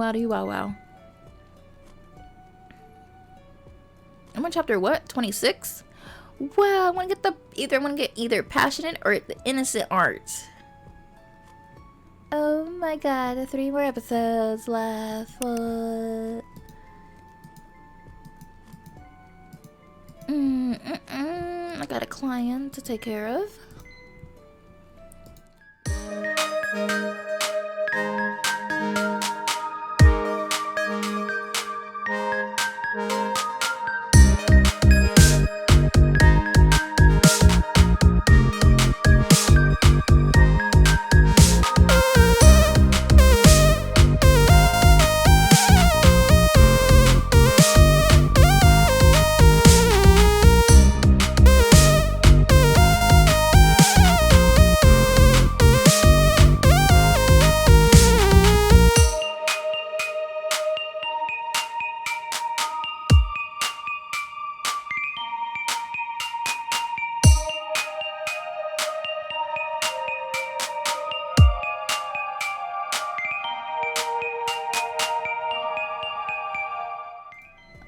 wowdy wow wow. I'm on chapter what? 26? Well, I want to get either passionate or the innocent art. Oh my god, 3 more episodes left. What? I got a client to take care of.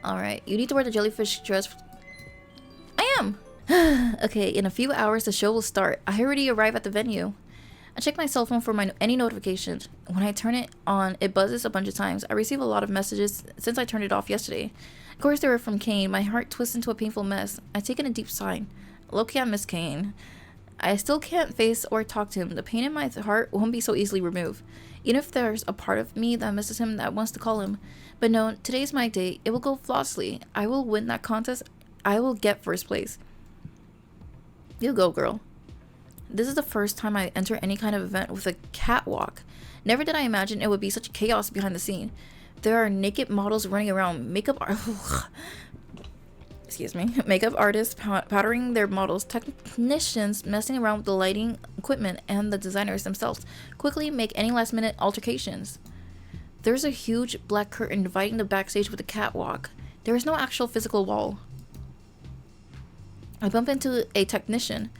Alright, you need to wear the jellyfish dress. I am! Okay, in a few hours the show will start. I already arrived at the venue. I check my cell phone for any notifications. When I turn it on, it buzzes a bunch of times. I receive a lot of messages since I turned it off yesterday. Of course they were from Cain. My heart twists into a painful mess. I take in a deep sigh. Low-key, I miss Cain. I still can't face or talk to him. The pain in my heart won't be so easily removed. Even if there's a part of me that misses him, that wants to call him. But no, today's my day. It will go flawlessly. I will win that contest. I will get first place. You go, girl. This is the first time I enter any kind of event with a catwalk. Never did I imagine it would be such chaos behind the scene. There are naked models running around, makeup artists powdering their models, technicians messing around with the lighting equipment, and the designers themselves quickly make any last-minute altercations. There's a huge black curtain dividing the backstage with the catwalk. There is no actual physical wall. I bump into a technician.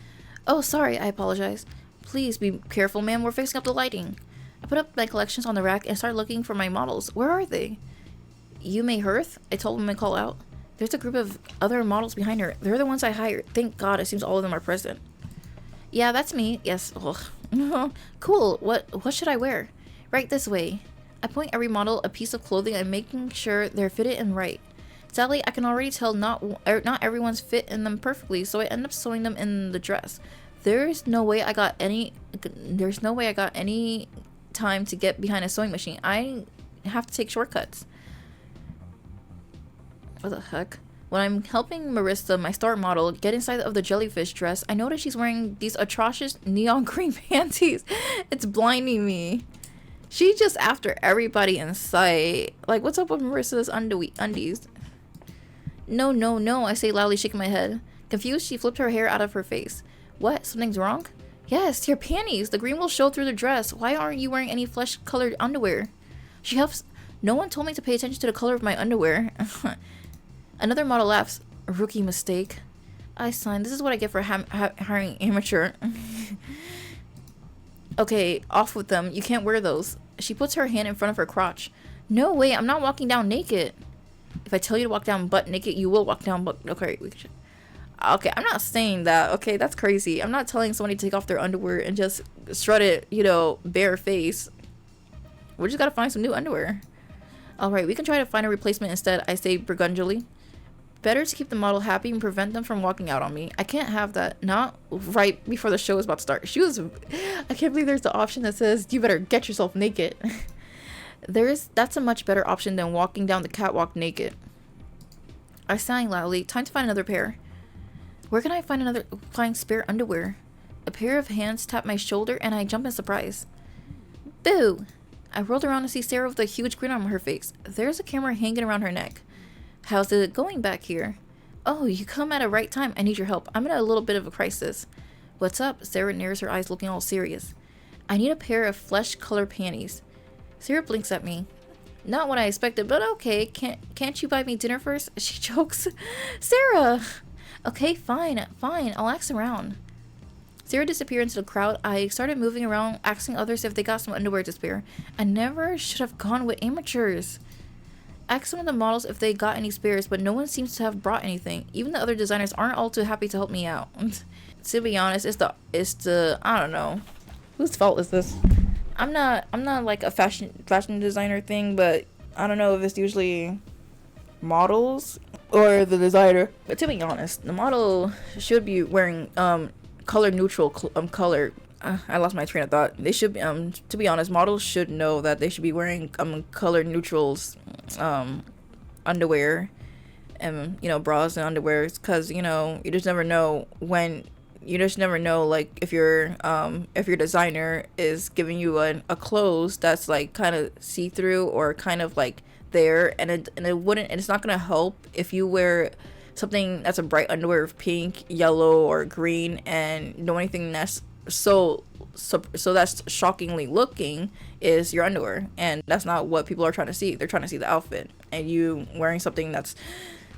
Oh, sorry, I apologize. Please be careful, ma'am. We're fixing up the lighting. I put up my collections on the rack and start looking for my models. Where are they? Yume Nabi? I told him to call out. There's a group of other models behind her. They're the ones I hired. Thank God, it seems all of them are present. Yeah, that's me. Yes. Ugh. Cool. What should I wear? Right this way. I point every model a piece of clothing and making sure they're fitted and right. Sadly, I can already tell not everyone's fit in them perfectly, so I end up sewing them in the dress. There's no way I got any time to get behind a sewing machine. I have to take shortcuts. What the heck? When I'm helping Marissa, my star model, get inside of the jellyfish dress, I notice she's wearing these atrocious neon green panties. It's blinding me. She's just after everybody in sight. Like, what's up with Marissa's undies? No, I say loudly, shaking my head. Confused, she flipped her hair out of her face. What? Something's wrong? Yes, your panties. The green will show through the dress. Why aren't you wearing any flesh-colored underwear? She huffs. No one told me to pay attention to the color of my underwear. Another model laughs. A rookie mistake. I sign. This is what I get for hiring amateur. Okay, off with them. You can't wear those. She puts her hand in front of her crotch. No way, I'm not walking down naked. If I tell you to walk down butt naked, you will walk down butt. Okay, okay, I'm not saying that. Okay, that's crazy. I'm not telling somebody to take off their underwear and just strut it, bare face. We just gotta find some new underwear. Alright, we can try to find a replacement instead, I say begrudgingly. Better to keep the model happy and prevent them from walking out on me. I can't have that. Not right before the show is about to start. I can't believe there's the option that says, you better get yourself naked. That's a much better option than walking down the catwalk naked. I sang loudly. Time to find another pair. Where can I find spare underwear? A pair of hands tap my shoulder and I jump in surprise. Boo! I rolled around to see Sarah with a huge grin on her face. There's a camera hanging around her neck. How's it going back here? Oh, you come at a right time. I need your help. I'm in a little bit of a crisis. What's up? Sarah narrows her eyes, looking all serious. I need a pair of flesh-colored panties. Sarah blinks at me. Not what I expected, but okay. Can't you buy me dinner first? She jokes. Sarah! Okay, fine. I'll ask around. Sarah disappeared into the crowd. I started moving around, asking others if they got some underwear to spare. I never should have gone with amateurs. Asked some of the models if they got any spares, but no one seems to have brought anything. Even the other designers aren't all too happy to help me out. To be honest, it's the I don't know. Whose fault is this? I'm not like a fashion designer thing, but I don't know if it's usually models or the designer. But to be honest, the model should be wearing color neutral color. I lost my train of thought. They should be to be honest, models should know that they should be wearing color neutrals underwear and bras and underwears, because you just never know like if your designer is giving you a clothes that's like kind of see-through or kind of like there, and it's not gonna help if you wear something that's a bright underwear of pink, yellow, or green, and the only thing that's so that's shockingly looking is your underwear, and that's not what people are trying to see. They're trying to see the outfit, and you wearing something that's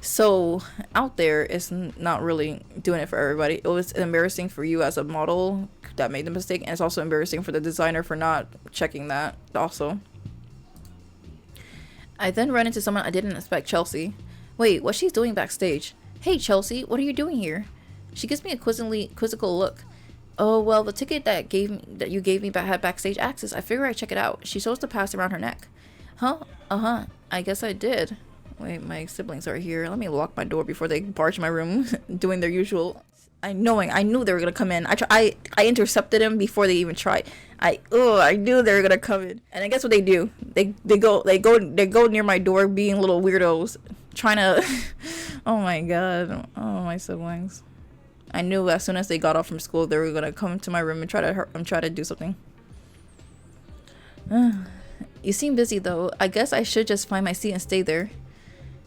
so out there is not really doing it for everybody. It was embarrassing for you as a model that made the mistake, and it's also embarrassing for the designer for not checking that also. I then ran into someone I didn't expect, Chelsea. Wait, what's she doing backstage? Hey Chelsea, what are you doing here? She gives me a quizzical look. Oh, well, the ticket that you gave me had backstage access. I figure I'd check it out. She shows the pass around her neck. Huh? Uh-huh. I guess I did. Wait, my siblings are here. Let me lock my door before they barge my room doing their usual. I knew they were gonna come in. I intercepted them before they even tried. I knew they were gonna come in. And I guess what they do? They go near my door being little weirdos, trying to oh my god. Oh, my siblings. I knew as soon as they got off from school they were gonna come to my room and try to do something. You seem busy though. I guess I should just find my seat and stay there.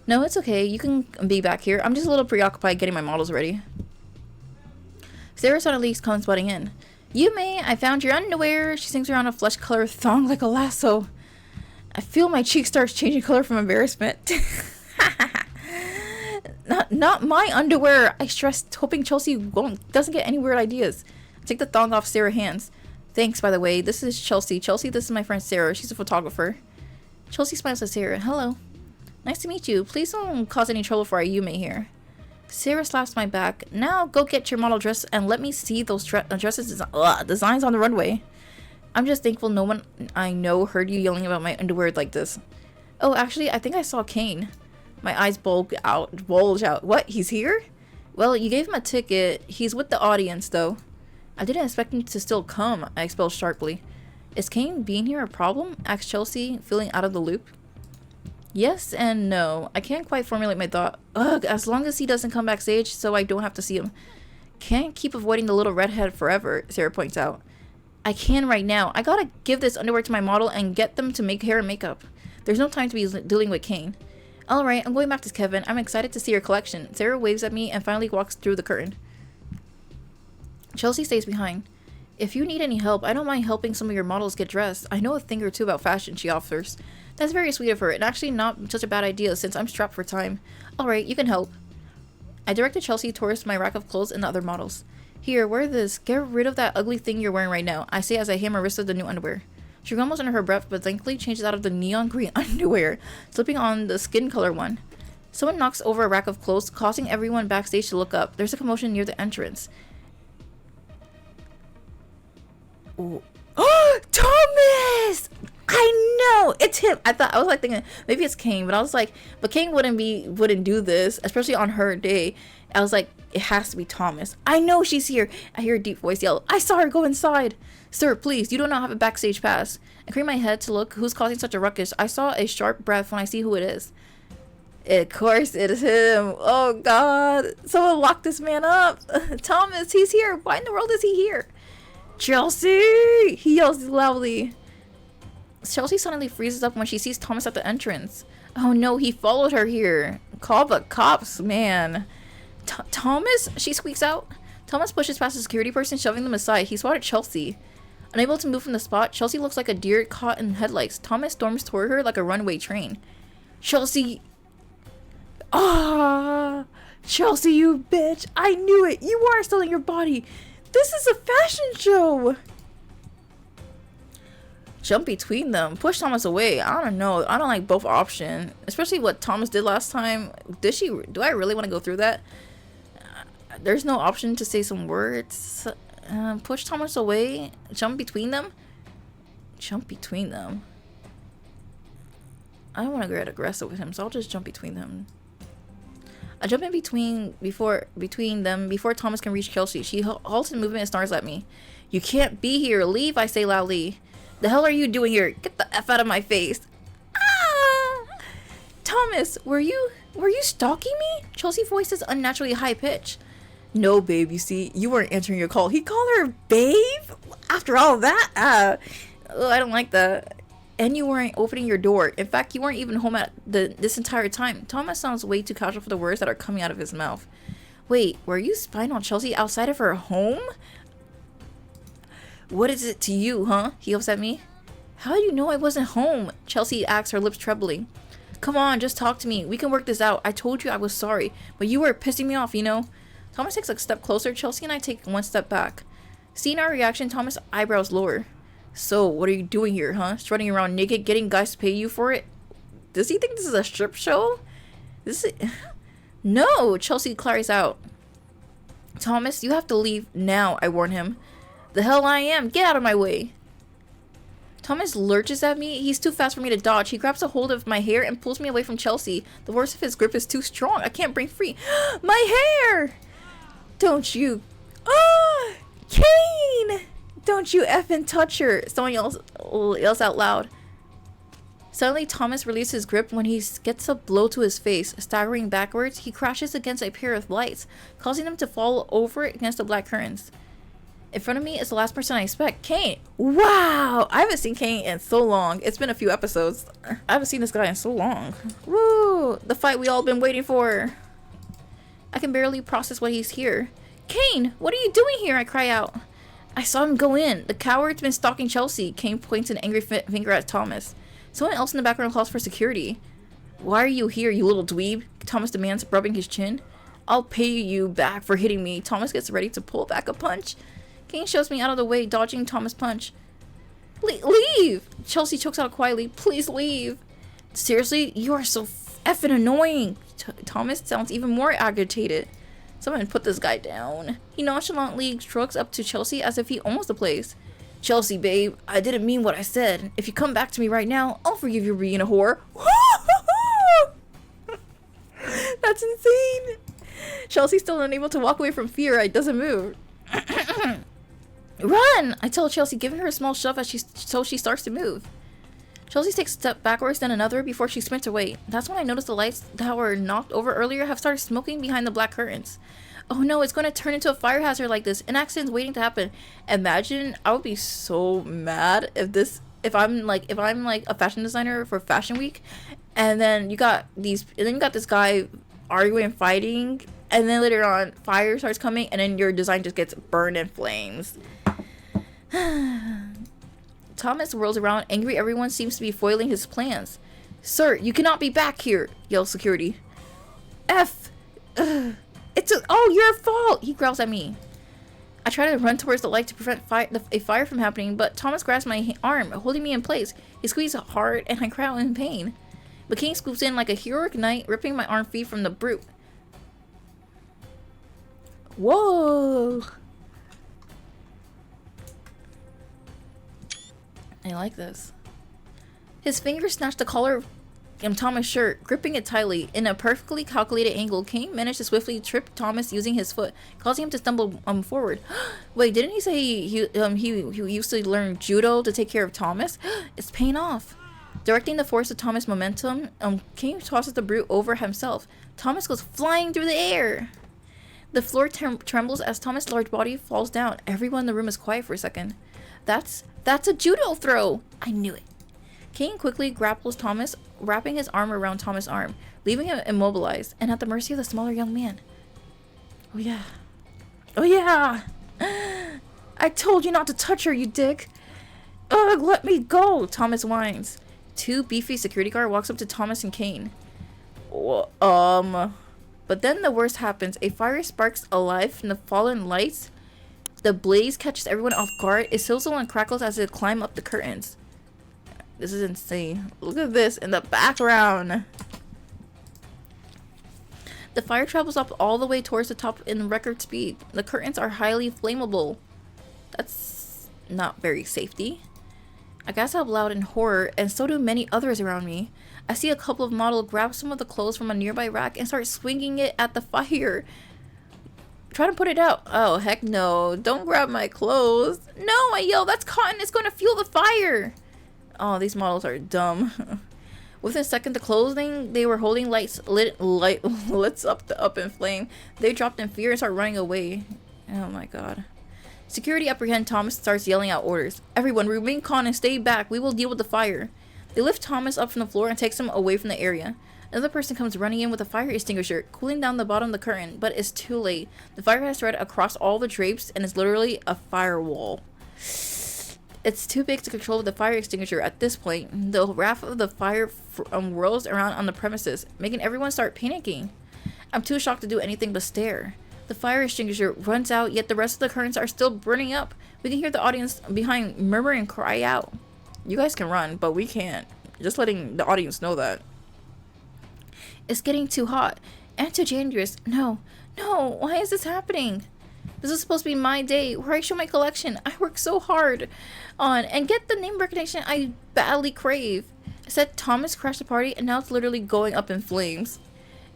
No, it's okay. You can be back here. I'm just a little preoccupied getting my models ready. Sarah suddenly comes butting in. Yume, I found your underwear. She swings around a flesh-colored thong like a lasso. I feel my cheek starts changing color from embarrassment. Not my underwear. I stressed, hoping Chelsea doesn't get any weird ideas. I take the thong off Sarah's hands. Thanks, by the way. This is Chelsea. Chelsea, this is my friend Sarah. She's a photographer. Chelsea smiles at Sarah. Hello. Nice to meet you. Please don't cause any trouble for our Yume here. Sarah slaps my back. Now go get your model dress and let me see those designs on the runway. I'm just thankful no one I know heard you yelling about my underwear like this. Oh, actually, I think I saw Cain. My eyes bulge out. What? He's here? Well, you gave him a ticket. He's with the audience, though. I didn't expect him to still come, I expelled sharply. Is Cain being here a problem? Asked Chelsea, feeling out of the loop. Yes and no. I can't quite formulate my thought. Ugh, as long as he doesn't come backstage so I don't have to see him. Can't keep avoiding the little redhead forever, Sarah points out. I can right now. I gotta give this underwear to my model and get them to make hair and makeup. There's no time to be dealing with Cain. Alright, I'm going back to Kevin. I'm excited to see your collection. Sarah waves at me and finally walks through the curtain. Chelsea stays behind. If you need any help, I don't mind helping some of your models get dressed. I know a thing or two about fashion, she offers. That's very sweet of her, and actually not such a bad idea since I'm strapped for time. Alright, you can help. I directed Chelsea towards my rack of clothes and the other models. Here, wear this. Get rid of that ugly thing you're wearing right now, I say as I hand Marissa the new underwear. She grumbles under her breath, but thankfully changes out of the neon green underwear, slipping on the skin color one. Someone knocks over a rack of clothes, causing everyone backstage to look up. There's a commotion near the entrance. Ooh. Oh, Thomas! I know it's him. I was like thinking maybe it's Cain, but I was like, but Cain wouldn't do this, especially on her day. I was like, it has to be Thomas. I know she's here. I hear a deep voice yell, I saw her go inside. Sir, please, you do not have a backstage pass. I crane my head to look who's causing such a ruckus. I saw a sharp breath when I see who it is. Of course it is him. Oh God, someone locked this man up. Thomas, he's here. Why in the world is he here? Chelsea! He yells loudly. Chelsea suddenly freezes up when she sees Thomas at the entrance. Oh no, he followed her here. Call the cops, man. Thomas? She squeaks out. Thomas pushes past the security person, shoving them aside. He spotted Chelsea. Unable to move from the spot, Chelsea looks like a deer caught in headlights. Thomas storms toward her like a runaway train. Chelsea! Ah! Chelsea, you bitch! I knew it! You are selling your body! This is a fashion show. Jump between them. Push Thomas away. I don't know. I don't like both options. Especially what Thomas did last time. Do I really want to go through that? There's no option to say some words. Push Thomas away. Jump between them. Jump between them. I don't want to get aggressive with him, so I'll just jump between them. I jump in between them before Thomas can reach Kelsey. She halts in movement and snarls at me. You can't be here. Leave, I say loudly. The hell are you doing here? Get the F out of my face. Ah! Thomas, were you stalking me? Chelsea's voice is unnaturally high pitched. No, babe, you see, you weren't answering your call. He called her babe? After all that? I don't like that. And you weren't opening your door. In fact, you weren't even home at this entire time. Thomas sounds way too casual for the words that are coming out of his mouth. Wait, were you spying on Chelsea outside of her home? What is it to you, huh? He yells at me. How do you know I wasn't home? Chelsea asks, her lips trembling. Come on, just talk to me. We can work this out. I told you I was sorry, but you were pissing me off, you know? Thomas takes a step closer. Chelsea and I take one step back. Seeing our reaction, Thomas' eyebrows lower. So, what are you doing here, huh? Strutting around naked, getting guys to pay you for it? Does he think this is a strip show? No, Chelsea cries out. Thomas, you have to leave now, I warn him. The hell I am. Get out of my way. Thomas lurches at me. He's too fast for me to dodge. He grabs a hold of my hair and pulls me away from Chelsea. The force of his grip is too strong. I can't break free. My hair! Don't you... Ah! Cain! Don't you effing touch her. Someone yells out loud. Suddenly, Thomas releases his grip when he gets a blow to his face. Staggering backwards, he crashes against a pair of lights, causing them to fall over against the black curtains. In front of me is the last person I expect, Cain. Wow! I haven't seen Cain in so long. It's been a few episodes. I haven't seen this guy in so long. Woo! The fight we all been waiting for. I can barely process why he's here. Cain, what are you doing here? I cry out. I saw him go in. The coward's been stalking Chelsea. Cain points an angry finger at Thomas. Someone else in the background calls for security. Why are you here, you little dweeb? Thomas demands, rubbing his chin. I'll pay you back for hitting me. Thomas gets ready to pull back a punch. Cain shoves me out of the way, dodging Thomas' punch. Leave! Chelsea chokes out quietly. Please leave. Seriously? You are so effing annoying. Thomas sounds even more agitated. Someone put this guy down. He nonchalantly shrugs up to Chelsea as if he owns the place. Chelsea, babe, I didn't mean what I said. If you come back to me right now, I'll forgive you for being a whore. That's insane. Chelsea's still unable to walk away from fear. It doesn't move. Run! I tell Chelsea, giving her a small shove as she starts to move. Chelsea takes a step backwards, then another before she sprints away. That's when I notice the lights that were knocked over earlier have started smoking behind the black curtains. Oh no, it's going to turn into a fire hazard like this. An accident's waiting to happen. Imagine, I would be so mad if I'm like a fashion designer for Fashion Week, and then you got this guy arguing and fighting, and then later on fire starts coming, and then your design just gets burned in flames. Thomas whirls around, angry. Everyone seems to be foiling his plans. Sir, you cannot be back here, yells security. It's all your fault, he growls at me. I try to run towards the light to prevent a fire from happening, but Thomas grabs my arm, holding me in place. He squeezes hard, and I cry out in pain. The king scoops in like a heroic knight, ripping my arm free from the brute. Whoa! I like this. His fingers snatched the collar of Thomas' shirt, gripping it tightly. In a perfectly calculated angle, Cain managed to swiftly trip Thomas using his foot, causing him to stumble forward. Wait, didn't he say he used to learn judo to take care of Thomas? It's paying off. Directing the force of Thomas' momentum, Cain tosses the brute over himself. Thomas goes flying through the air. The floor trembles as Thomas' large body falls down. Everyone in the room is quiet for a second. That's a judo throw! I knew it. Cain quickly grapples Thomas, wrapping his arm around Thomas' arm, leaving him immobilized and at the mercy of the smaller young man. Oh yeah. Oh yeah! I told you not to touch her, you dick! Ugh, let me go! Thomas whines. Two beefy security guards walks up to Thomas and Cain. But then the worst happens. A fire sparks alive from the fallen lights. The blaze catches everyone off guard. It sizzles and crackles as it climbs up the curtains. This is insane. Look at this in the background. The fire travels up all the way towards the top in record speed. The curtains are highly flammable. That's not very safety. I gasp out loud in horror, and so do many others around me. I see a couple of models grab some of the clothes from a nearby rack and start swinging it at the fire. Try to put it out. Oh, heck no. Don't grab my clothes. No, I yell. That's cotton. It's going to fuel the fire. Oh, these models are dumb. Within a second, the clothing they were holding lights up in flame. They dropped in fear and start running away. Oh my god. Security apprehend Thomas and starts yelling out orders. Everyone, remain calm and stay back. We will deal with the fire. They lift Thomas up from the floor and takes him away from the area. Another person comes running in with a fire extinguisher, cooling down the bottom of the curtain, but it's too late. The fire has spread across all the drapes and is literally a firewall. It's too big to control with the fire extinguisher at this point. The wrath of the fire whirls around on the premises, making everyone start panicking. I'm too shocked to do anything but stare. The fire extinguisher runs out, yet the rest of the curtains are still burning up. We can hear the audience behind murmur and cry out. You guys can run, but we can't. Just letting the audience know that. It's getting too hot and too dangerous. No, why is this happening? This is supposed to be my day where I show my collection I work so hard on and get the name recognition I badly crave. I said Thomas crashed the party and now it's literally going up in flames.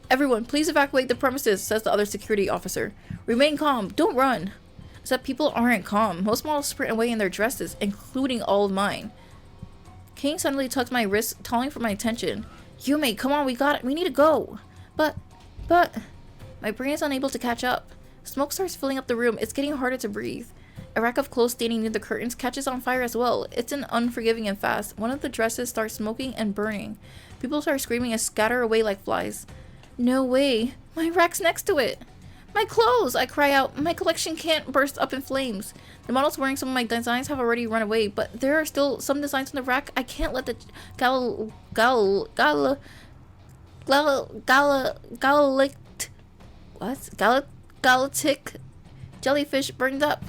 Everyone, please evacuate the premises, says the other security officer. Remain calm, don't run. Except people aren't calm. Most models sprint away in their dresses, including all of mine. Cain suddenly tugs my wrist, calling for my attention. Yume, come on, we got it. We need to go. But, my brain is unable to catch up. Smoke starts filling up the room. It's getting harder to breathe. A rack of clothes standing near the curtains catches on fire as well. It's unforgiving and fast. One of the dresses starts smoking and burning. People start screaming and scatter away like flies. No way. My rack's next to it. My clothes! I cry out. My collection can't burst up in flames. The models wearing some of my designs have already run away, but there are still some designs on the rack. I can't let the galactic jellyfish burned up.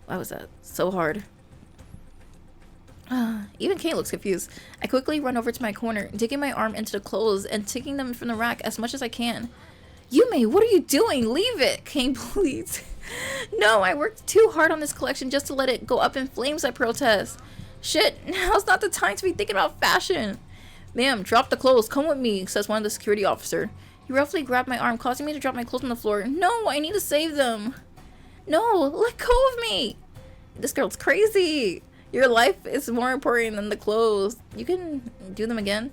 Why was that so hard? Even Cain looks confused. I quickly run over to my corner, digging my arm into the clothes and taking them from the rack as much as I can. Yume, what are you doing? Leave it, Cain pleads. No, I worked too hard on this collection just to let it go up in flames, I protest. Shit, now's not the time to be thinking about fashion. Ma'am, drop the clothes. Come with me, says one of the security officer. He roughly grabbed my arm, causing me to drop my clothes on the floor. No, I need to save them. No, let go of me. This girl's crazy. Your life is more important than the clothes. You can do them again.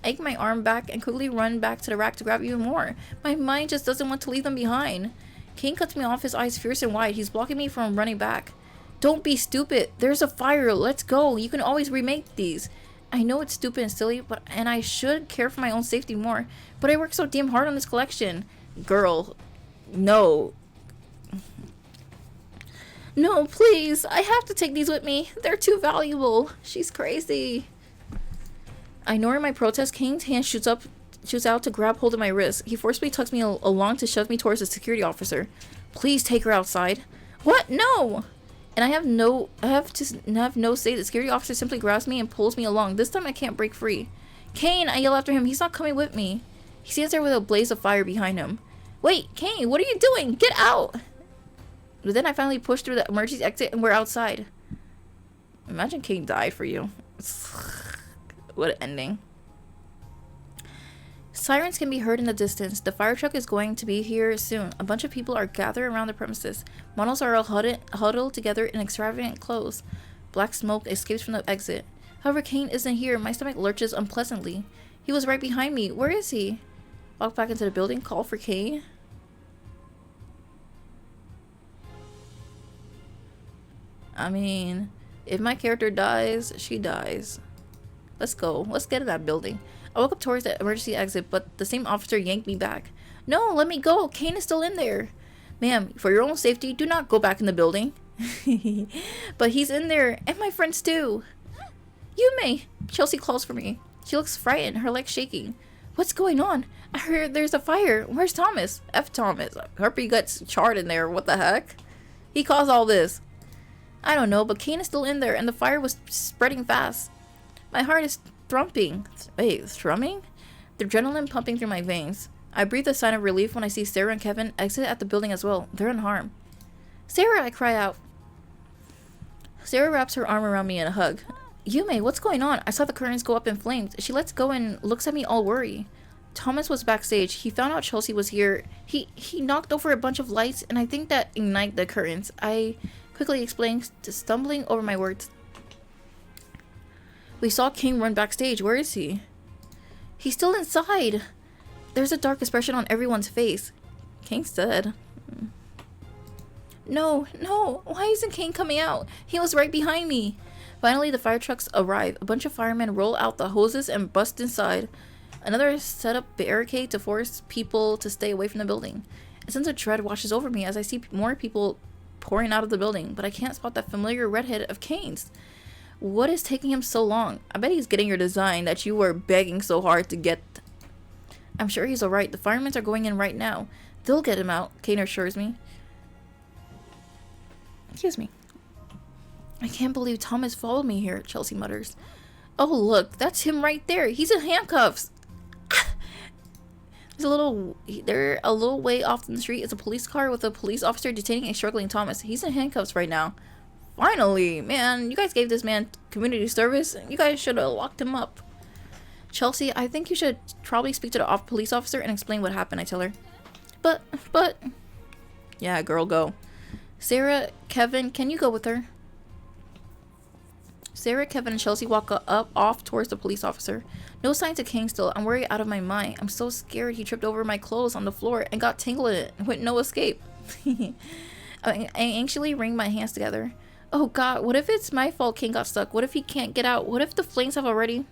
I take my arm back and quickly run back to the rack to grab even more. My mind just doesn't want to leave them behind. Cain cuts me off, his eyes fierce and wide. He's blocking me from running back. Don't be stupid. There's a fire. Let's go. You can always remake these. I know it's stupid and silly, and I should care for my own safety more, but I worked so damn hard on this collection. Girl, no. No, please. I have to take these with me. They're too valuable. She's crazy. I ignore my protest. Cain's hand shoots out to grab hold of my wrist. He forcibly tugs me along to shove me towards the security officer. Please take her outside. What? No! And I have no say. The security officer simply grabs me and pulls me along. This time I can't break free. Cain, I yell after him. He's not coming with me. He stands there with a blaze of fire behind him. Wait, Cain, what are you doing? Get out! But then I finally push through the emergency exit and we're outside. Imagine Cain died for you. What an ending. Sirens can be heard in the distance. The fire truck is going to be here soon. A bunch of people are gathered around the premises. Models are all huddled together in extravagant clothes. Black smoke escapes from the exit. However, Cain isn't here. My stomach lurches unpleasantly. He was right behind me. Where is he? Walk back into the building. Call for Cain. I mean, if my character dies, she dies. Let's go. Let's get to that building. I walk up towards the emergency exit, but the same officer yanked me back. No, let me go. Cain is still in there. Ma'am, for your own safety, do not go back in the building. But he's in there, and my friends too. Yume! Chelsea calls for me. She looks frightened, her legs shaking. What's going on? I heard there's a fire. Where's Thomas? Thomas. Hope he gets charred in there. What the heck? He caused all this. I don't know, but Cain is still in there, and the fire was spreading fast. My heart is thrumping. Wait, thrumming? The adrenaline pumping through my veins. I breathe a sign of relief when I see Sarah and Kevin exit at the building as well. They're unharmed. Sarah, I cry out. Sarah wraps her arm around me in a hug. Yume, what's going on? I saw the curtains go up in flames. She lets go and looks at me all worried. Thomas was backstage. He found out Chelsea was here. He knocked over a bunch of lights, and I think that ignited the curtains. I quickly explained, stumbling over my words. We saw King run backstage. Where is he? He's still inside. There's a dark expression on everyone's face. King's dead. No. Why isn't Cain coming out? He was right behind me. Finally, the fire trucks arrive. A bunch of firemen roll out the hoses and bust inside. Another set up barricade to force people to stay away from the building. A sense of dread washes over me as I see more people pouring out of the building, but I can't spot that familiar redhead of Cain's. What is taking him so long? I bet he's getting your design that you were begging so hard to get. I'm sure he's alright. The firemen are going in right now. They'll get him out, Cain assures me. Excuse me. I can't believe Thomas followed me here, Chelsea mutters. Oh, look, that's him right there. He's in handcuffs. They're a little way off in the street is a police car with a police officer detaining a struggling Thomas. He's in handcuffs right now. Finally, man, you guys gave this man community service. You guys should have locked him up. Chelsea, I think you should probably speak to the police officer and explain what happened, I tell her. But... Yeah, girl, go. Sarah, Kevin, can you go with her? Sarah, Kevin, and Chelsea walk off towards the police officer. No signs of Cain still. I'm worried out of my mind. I'm so scared he tripped over my clothes on the floor and got tangled in it with no escape. I anxiously wring my hands together. Oh god, what if it's my fault Cain got stuck? What if he can't get out? What if the flames have already...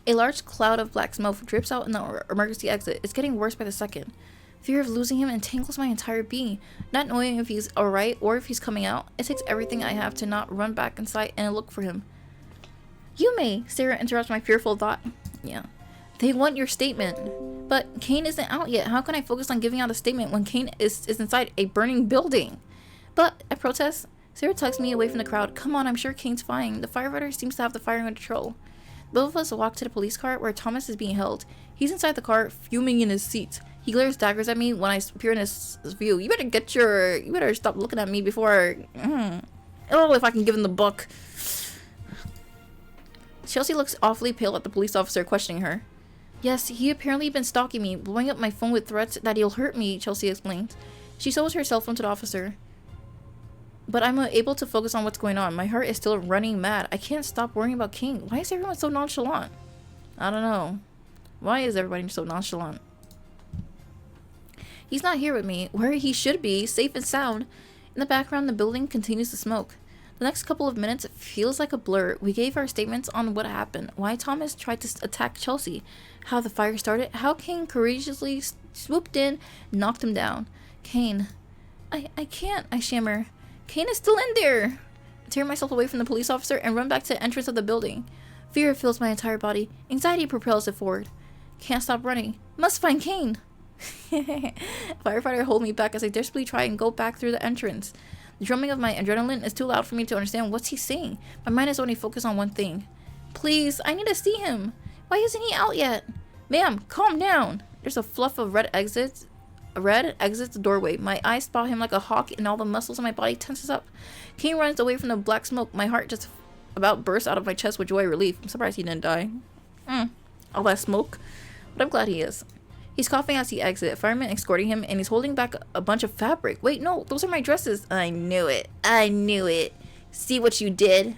A large cloud of black smoke drips out in the emergency exit. It's getting worse by the second. Fear of losing him entangles my entire being. Not knowing if he's alright or if he's coming out, it takes everything I have to not run back inside and look for him. Yume! Sarah interrupts my fearful thought. Yeah. They want your statement. But Cain isn't out yet. How can I focus on giving out a statement when Cain is inside a burning building? But, I protest. Sarah tugs me away from the crowd. Come on, I'm sure Cain's fine. The firefighter seems to have the fire under control. Both of us walk to the police car where Thomas is being held. He's inside the car, fuming in his seat. He glares daggers at me when I appear in his view. You better stop looking at me before... Oh, if I can give him the book. Chelsea looks awfully pale at the police officer questioning her. Yes, he apparently been stalking me, blowing up my phone with threats that he'll hurt me, Chelsea explains. She shows her cell phone to the officer. But I'm able to focus on what's going on. My heart is still running mad. I can't stop worrying about King. Why is everyone so nonchalant? I don't know. Why is everybody so nonchalant? He's not here with me, where he should be, safe and sound. In the background, the building continues to smoke. The next couple of minutes feels like a blur. We gave our statements on what happened, why Thomas tried to attack Chelsea, how the fire started, how Cain courageously swooped in, knocked him down. Cain. I can't, I stammer. Cain is still in there! I tear myself away from the police officer and run back to the entrance of the building. Fear fills my entire body. Anxiety propels it forward. Can't stop running. Must find Cain! Firefighter hold me back as I desperately try and go back through the entrance. The drumming of my adrenaline is too loud for me to understand what's he saying. My mind is only focused on one thing. Please, I need to see him. Why isn't he out yet? Ma'am, calm down. There's a fluff of red exits the doorway. My eyes spot him like a hawk and all the muscles in my body tenses up. Cain runs away from the black smoke. My heart just about bursts out of my chest with joy and relief. I'm surprised he didn't die. All that smoke. But I'm glad he is. He's coughing as he exits. Fireman escorting him and he's holding back a bunch of fabric. Wait, no, those are my dresses. I knew it. I knew it. See what you did?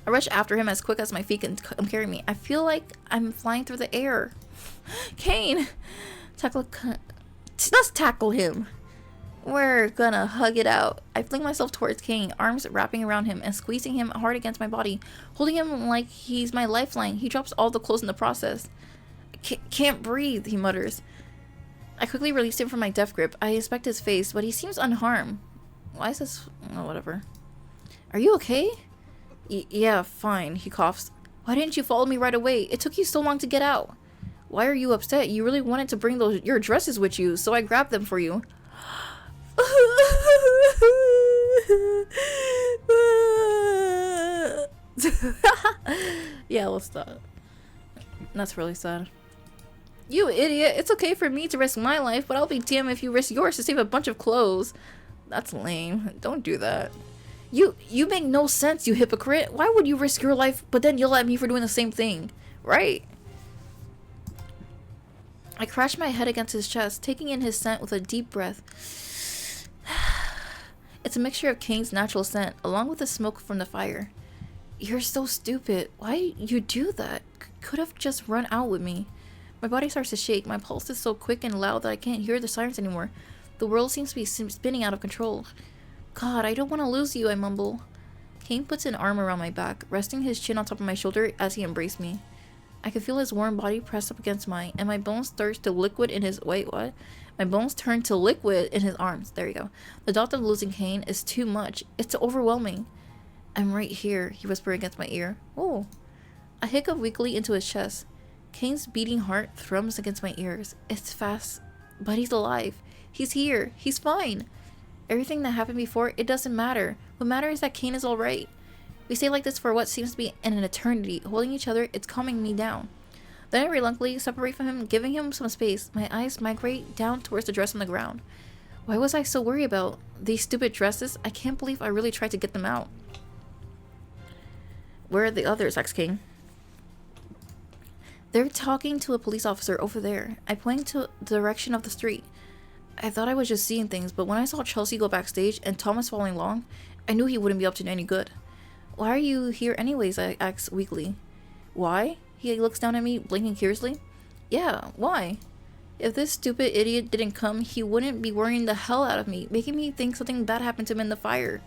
I rush after him as quick as my feet can carry me. I feel like I'm flying through the air. Cain! Let's tackle him. We're gonna hug it out. I fling myself towards Cain, arms wrapping around him and squeezing him hard against my body, holding him like he's my lifeline. He drops all the clothes in the process. Can't breathe, he mutters. I quickly released him from my death grip. I inspect his face, but he seems unharmed. Why is this... Oh, whatever. Are you okay? Yeah, fine, he coughs. Why didn't you follow me right away? It took you so long to get out. Why are you upset? You really wanted to bring your dresses with you, so I grabbed them for you. Yeah, let's stop. That's really sad. You idiot. It's okay for me to risk my life, but I'll be damned if you risk yours to save a bunch of clothes. That's lame. Don't do that. You make no sense, you hypocrite. Why would you risk your life, but then yell at me for doing the same thing? Right? I crashed my head against his chest, taking in his scent with a deep breath. It's a mixture of Cain's natural scent, along with the smoke from the fire. You're so stupid. Why you do that? Could have just run out with me. My body starts to shake. My pulse is so quick and loud that I can't hear the sirens anymore. The world seems to be spinning out of control. God, I don't want to lose you, I mumble. Cain puts an arm around my back, resting his chin on top of my shoulder as he embraced me. I could feel his warm body press up against mine, and my bones turned to liquid in his... Wait, what? My bones turned to liquid in his arms. There you go. The thought of losing Cain is too much. It's overwhelming. I'm right here, he whispered against my ear. Oh. I hiccup weakly into his chest. Cain's beating heart thrums against my ears. It's fast, but he's alive. He's here. He's fine. Everything that happened before, it doesn't matter. What matters is that Cain is alright. We stay like this for what seems to be an eternity. Holding each other, it's calming me down. Then I reluctantly separate from him, giving him some space. My eyes migrate down towards the dress on the ground. Why was I so worried about these stupid dresses? I can't believe I really tried to get them out. Where are the others? Asked Cain. They're talking to a police officer over there. I point to the direction of the street. I thought I was just seeing things, but when I saw Chelsea go backstage and Thomas following along, I knew he wouldn't be up to any good. Why are you here anyways? I asked weakly. Why? He looks down at me, blinking curiously. Yeah, why? If this stupid idiot didn't come, he wouldn't be worrying the hell out of me, making me think something bad happened to him in the fire.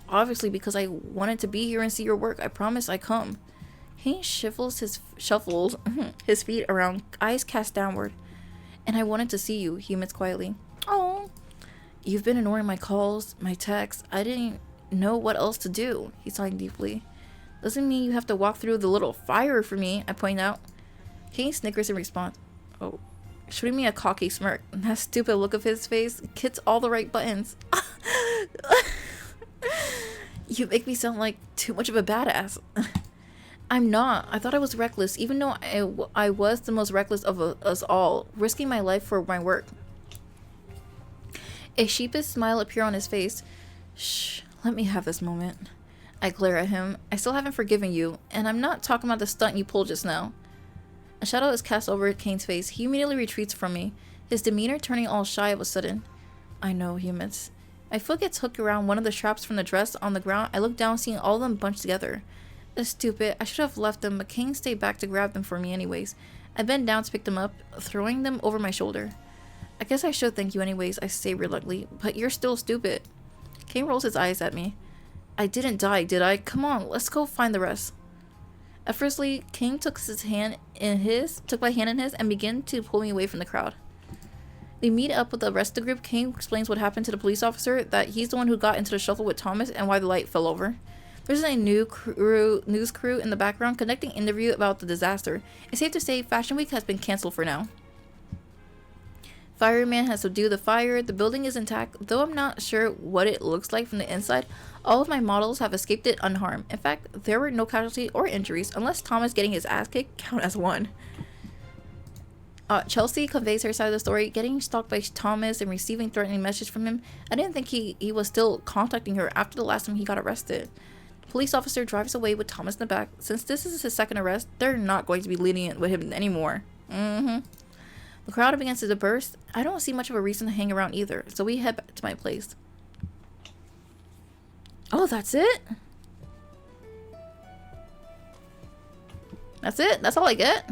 Obviously, because I wanted to be here and see your work, I promise I come. He shuffles his feet around, eyes cast downward. And I wanted to see you, he admits quietly. Oh, you've been ignoring my calls, my texts. I didn't know what else to do, he sighed deeply. Doesn't mean you have to walk through the little fire for me, I point out. Cain snickers in response. Oh, shooting me a cocky smirk. That stupid look of his face hits all the right buttons. You make me sound like too much of a badass. I'm not. I thought I was reckless, even though I was the most reckless of us all, risking my life for my work. A sheepish smile appeared on his face. Shh, let me have this moment. I glare at him. I still haven't forgiven you, and I'm not talking about the stunt you pulled just now. A shadow is cast over Cain's face. He immediately retreats from me, his demeanor turning all shy of a sudden. I know, he admits. My foot gets hooked around one of the straps from the dress on the ground. I look down, seeing all of them bunched together. That's stupid. I should have left them, but Cain stayed back to grab them for me anyways. I bend down to pick them up, throwing them over my shoulder. I guess I should thank you anyways, I say reluctantly, but you're still stupid. Cain rolls his eyes at me. I didn't die, did I? Come on, let's go find the rest. Effortlessly, Cain took my hand in his, and began to pull me away from the crowd. We meet up with the rest of the group. Cain explains what happened to the police officer, that he's the one who got into the shuffle with Thomas, and why the light fell over. There's a news crew in the background conducting an interview about the disaster. It's safe to say Fashion Week has been cancelled for now. Fireman has subdued the fire. The building is intact, though I'm not sure what it looks like from the inside. All of my models have escaped it unharmed. In fact, there were no casualties or injuries, unless Thomas getting his ass kicked count as one. Chelsea conveys her side of the story, getting stalked by Thomas and receiving threatening messages from him. I didn't think he was still contacting her after the last time he got arrested. The police officer drives away with Thomas in the back. Since this is his second arrest, they're not going to be lenient with him anymore. The crowd begins to disperse. I don't see much of a reason to hang around either, so we head back to my place. Oh, that's it? That's it? That's all I get?